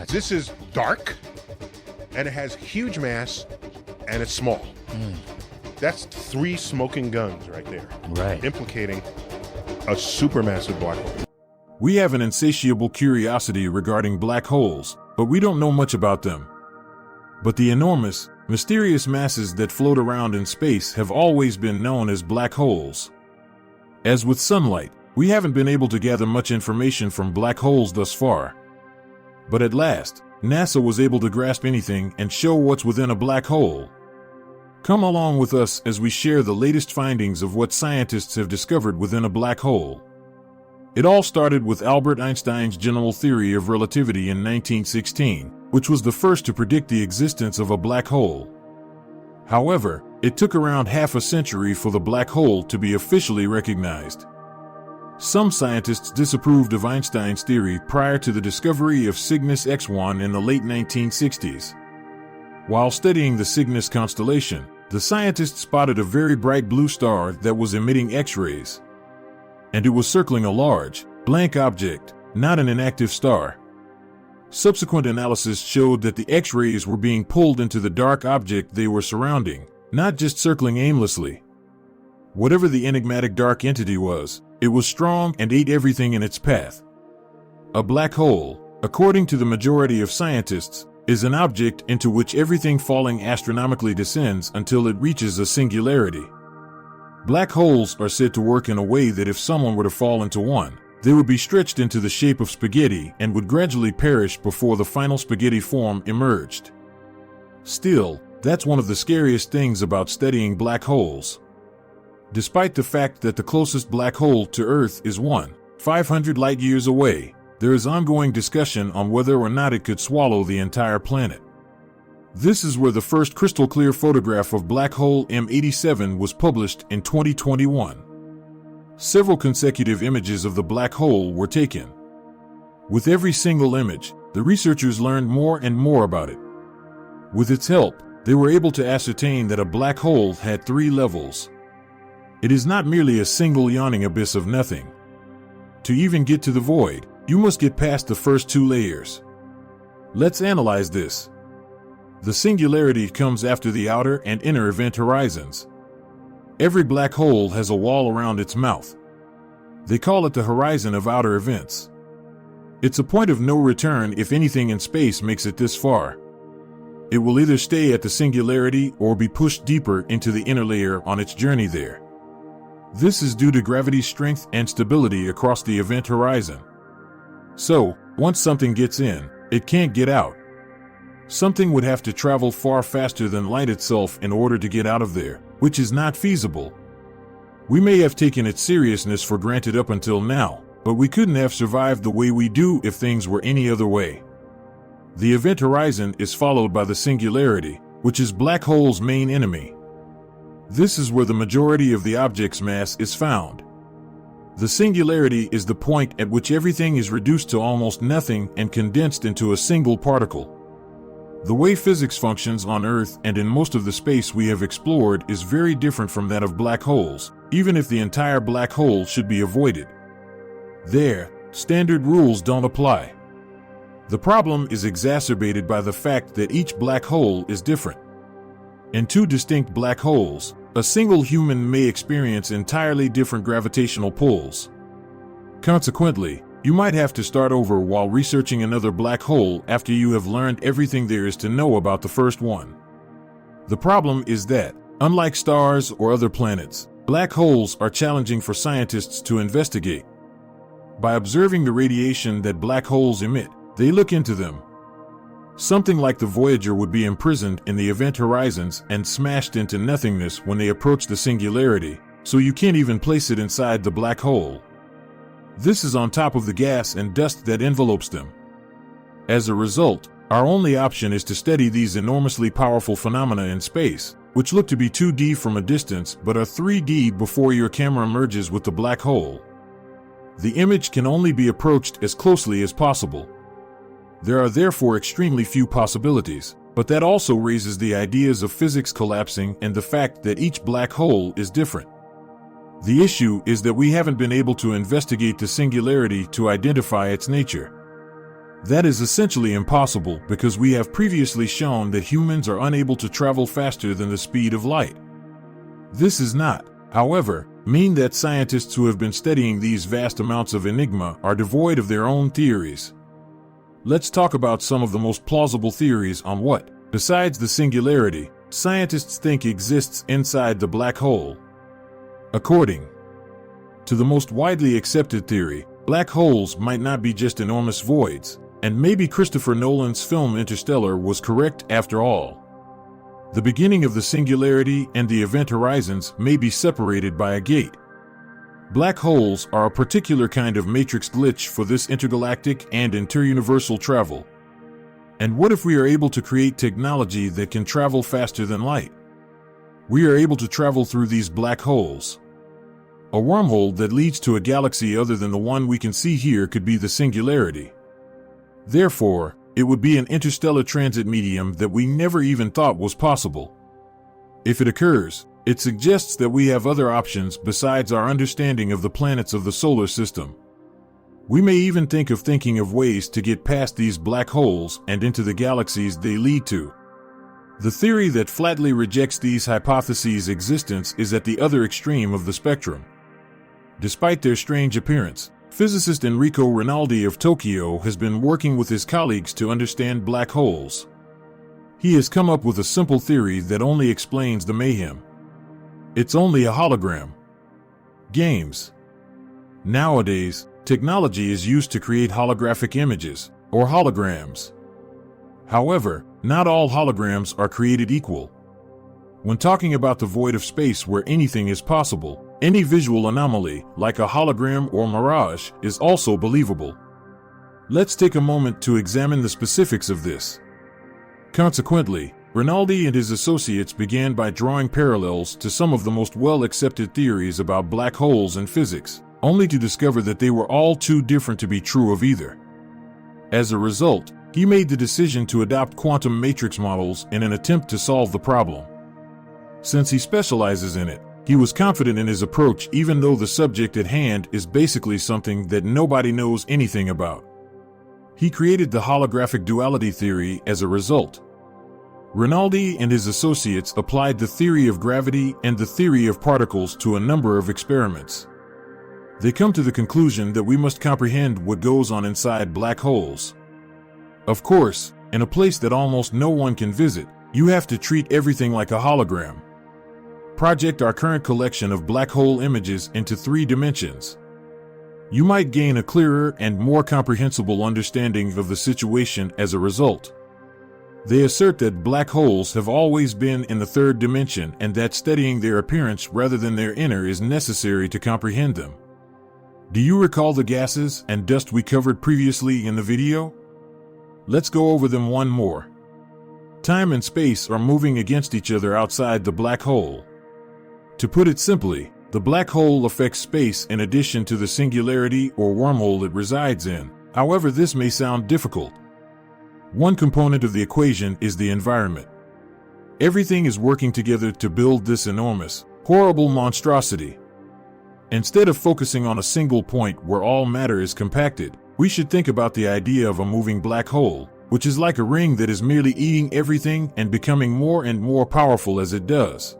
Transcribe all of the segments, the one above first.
This is dark, and it has huge mass, and it's small. That's 3 smoking guns right there. Right. Implicating a supermassive black hole. We have an insatiable curiosity regarding black holes, but we don't know much about them. But the enormous, mysterious masses that float around in space have always been known as black holes. As with sunlight, we haven't been able to gather much information from black holes thus far. But at last, NASA was able to grasp anything and show what's within a black hole. Come along with us as we share the latest findings of what scientists have discovered within a black hole. It all started with Albert Einstein's general theory of relativity in 1916, which was the first to predict the existence of a black hole. However, it took around half a century for the black hole to be officially recognized. Some scientists disapproved of Einstein's theory prior to the discovery of Cygnus X-1 in the late 1960s. While studying the Cygnus constellation, the scientists spotted a very bright blue star that was emitting X-rays. And it was circling a large, blank object, not an inactive star. Subsequent analysis showed that the X-rays were being pulled into the dark object they were surrounding, not just circling aimlessly. Whatever the enigmatic dark entity was, it was strong and ate everything in its path. A black hole, according to the majority of scientists, is an object into which everything falling astronomically descends until it reaches a singularity. Black holes are said to work in a way that if someone were to fall into one, they would be stretched into the shape of spaghetti and would gradually perish before the final spaghetti form emerged. Still, that's one of the scariest things about studying black holes. Despite the fact that the closest black hole to Earth is 500 light-years away, there is ongoing discussion on whether or not it could swallow the entire planet. This is where the first crystal-clear photograph of black hole M87 was published in 2021. Several consecutive images of the black hole were taken. With every single image, the researchers learned more and more about it. With its help, they were able to ascertain that a black hole had 3 levels. It is not merely a single yawning abyss of nothing. To even get to the void, you must get past the first 2 layers. Let's analyze this. The singularity comes after the outer and inner event horizons. Every black hole has a wall around its mouth. They call it the horizon of outer events. It's a point of no return if anything in space makes it this far. It will either stay at the singularity or be pushed deeper into the inner layer on its journey there. This is due to gravity's strength and stability across the event horizon. So, once something gets in, it can't get out. Something would have to travel far faster than light itself in order to get out of there, which is not feasible. We may have taken its seriousness for granted up until now, but we couldn't have survived the way we do if things were any other way. The event horizon is followed by the singularity, which is black hole's main enemy. This is where the majority of the object's mass is found. The singularity is the point at which everything is reduced to almost nothing and condensed into a single particle. The way physics functions on Earth and in most of the space we have explored is very different from that of black holes, even if the entire black hole should be avoided. There, standard rules don't apply. The problem is exacerbated by the fact that each black hole is different. In 2 distinct black holes, a single human may experience entirely different gravitational pulls. Consequently, you might have to start over while researching another black hole after you have learned everything there is to know about the first one. The problem is that, unlike stars or other planets, black holes are challenging for scientists to investigate. By observing the radiation that black holes emit, they look into them. Something like the Voyager would be imprisoned in the event horizons and smashed into nothingness when they approach the singularity, so you can't even place it inside the black hole. This is on top of the gas and dust that envelopes them. As a result, our only option is to study these enormously powerful phenomena in space, which look to be 2D from a distance but are 3D before your camera merges with the black hole. The image can only be approached as closely as possible. There are therefore extremely few possibilities, but that also raises the ideas of physics collapsing and the fact that each black hole is different. The issue is that we haven't been able to investigate the singularity to identify its nature. That is essentially impossible because we have previously shown that humans are unable to travel faster than the speed of light. This is not, however, mean that scientists who have been studying these vast amounts of enigma are devoid of their own theories. Let's talk about some of the most plausible theories on what, besides the singularity, scientists think exists inside the black hole. According to the most widely accepted theory, black holes might not be just enormous voids, and maybe Christopher Nolan's film Interstellar was correct after all. The beginning of the singularity and the event horizons may be separated by a gate. Black holes are a particular kind of matrix glitch for this intergalactic and interuniversal travel. And what if we are able to create technology that can travel faster than light? We are able to travel through these black holes. A wormhole that leads to a galaxy other than the one we can see here could be the singularity. Therefore, it would be an interstellar transit medium that we never even thought was possible. If it occurs, it suggests that we have other options besides our understanding of the planets of the solar system. We may even think of ways to get past these black holes and into the galaxies they lead to. The theory that flatly rejects these hypotheses' existence is at the other extreme of the spectrum. Despite their strange appearance, physicist Enrico Rinaldi of Tokyo has been working with his colleagues to understand black holes. He has come up with a simple theory that only explains the mayhem. It's only a hologram. Games. Nowadays, technology is used to create holographic images, or holograms. However, not all holograms are created equal. When talking about the void of space where anything is possible, any visual anomaly, like a hologram or mirage, is also believable. Let's take a moment to examine the specifics of this. Consequently, Rinaldi and his associates began by drawing parallels to some of the most well-accepted theories about black holes in physics, only to discover that they were all too different to be true of either. As a result, he made the decision to adopt quantum matrix models in an attempt to solve the problem. Since he specializes in it, he was confident in his approach even though the subject at hand is basically something that nobody knows anything about. He created the holographic duality theory as a result. Rinaldi and his associates applied the theory of gravity and the theory of particles to a number of experiments. They come to the conclusion that we must comprehend what goes on inside black holes. Of course, in a place that almost no one can visit, you have to treat everything like a hologram. Project our current collection of black hole images into 3 dimensions. You might gain a clearer and more comprehensible understanding of the situation as a result. They assert that black holes have always been in the 3rd dimension and that studying their appearance rather than their inner is necessary to comprehend them. Do you recall the gases and dust we covered previously in the video? Let's go over them one more. Time and space are moving against each other outside the black hole. To put it simply, the black hole affects space in addition to the singularity or wormhole it resides in. However, this may sound difficult. One component of the equation is the environment. Everything is working together to build this enormous, horrible monstrosity. Instead of focusing on a single point where all matter is compacted, we should think about the idea of a moving black hole, which is like a ring that is merely eating everything and becoming more and more powerful as it does.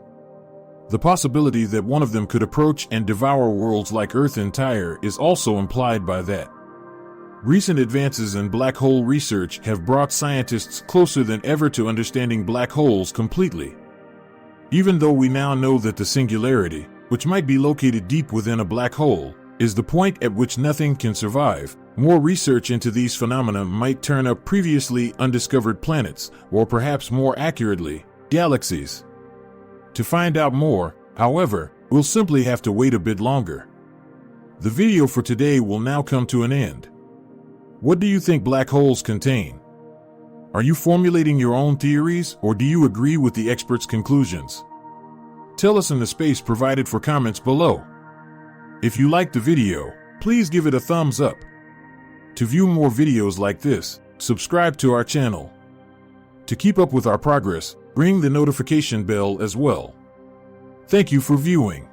The possibility that one of them could approach and devour worlds like Earth entire is also implied by that. Recent advances in black hole research have brought scientists closer than ever to understanding black holes completely. Even though we now know that the singularity, which might be located deep within a black hole, is the point at which nothing can survive, more research into these phenomena might turn up previously undiscovered planets, or perhaps more accurately, galaxies. To find out more, however, we'll simply have to wait a bit longer. The video for today will now come to an end. What do you think black holes contain? Are you formulating your own theories, or do you agree with the experts' conclusions? Tell us in the space provided for comments below. If you liked the video, please give it a thumbs up. To view more videos like this, subscribe to our channel. To keep up with our progress, ring the notification bell as well. Thank you for viewing.